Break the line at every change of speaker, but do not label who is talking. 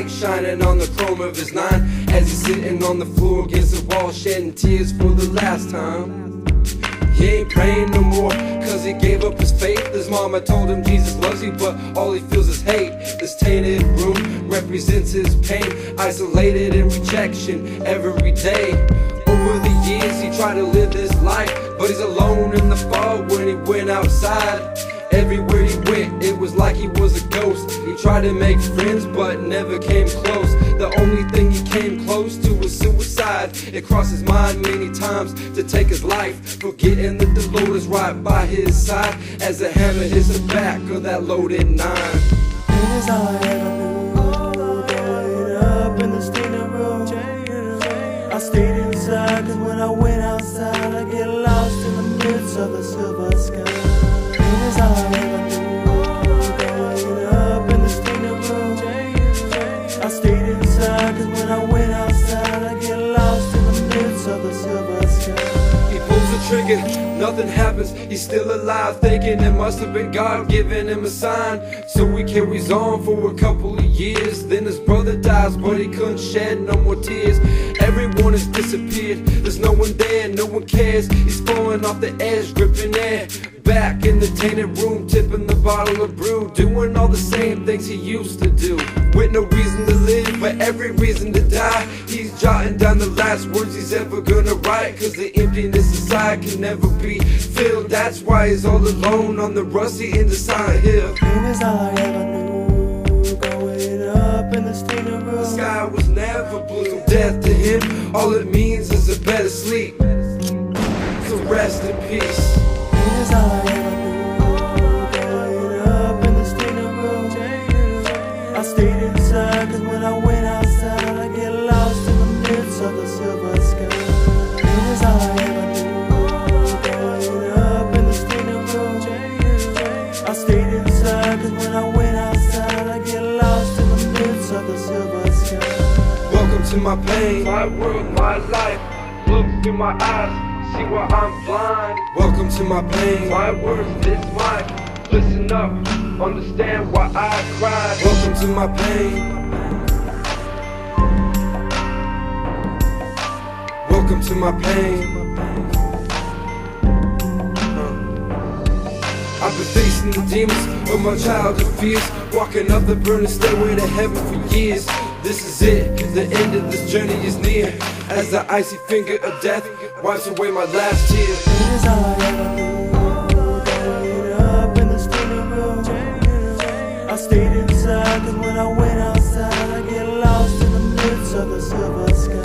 light shining on the chrome of his nine, as he's sitting on the floor against the wall, shedding tears for the last time. He ain't praying no more, cause he gave up his faith. His mama told him Jesus loves you, but all he feels is hate. This tainted room represents his pain, isolated in rejection every day. Over the years he tried to live this life, but he's alone in the fog when he went outside. Everywhere he went, it was like he was a ghost. He tried to make friends, but never came close. The only thing he came close to was suicide. It crossed his mind many times to take his life, forgetting that the Lord is right by his side, as the hammer hits the back of that loaded 9.
It is all I ever knew. Going up in the tainted room. I stayed inside, cause when I went outside, I get lost in the midst of the silver sky. It is all I ever knew. Going up in the tainted room. I stayed inside, cause when I went outside, I get lost in the midst of the silver sky.
He pulls the trigger, nothing happens, he's still alive, thinking it must have been God giving him a sign. So he carries on for a couple of years. Then his brother dies, but he couldn't shed no more tears. Everyone has disappeared, there's no one there, no one cares. He's falling off the edge, gripping air, back in the tainted room, tipping the bottle of brew, doing all the same things he used to do. With no reason to live, but every reason to die. He's jotting down the last words he's ever gonna write, cause the emptiness inside can never be filled. That's why he's all alone on the rusty end of Silent Hill.
It is all I ever knew. Going up in the tainted room.
The sky was never blue. Death to him, all it means is a better sleep. So rest in peace.
It is all I ever knew. Going up in the tainted room. I stayed inside, cause when I went outside, I get lost in the midst of the silver sky. It is all I ever knew. Going up in the tainted room. I stayed inside, cause when I went outside, I get lost in the midst of the silver sky.
Welcome to my pain, my world, my life. Look through my eyes, see why I'm blind. Welcome to my pain, my words, this mine. Listen up, understand why I cried. Welcome to my pain. Welcome to my pain. I've been facing the demons of my childhood fears, walking up the burning stairway to heaven for years. This is it, the end of this journey is near, as the icy finger of death wipes away my last tear.
It is all I ever knew. Going up in the tainted room. I stayed inside, cause when I went outside, I get lost in the midst of the silver sky.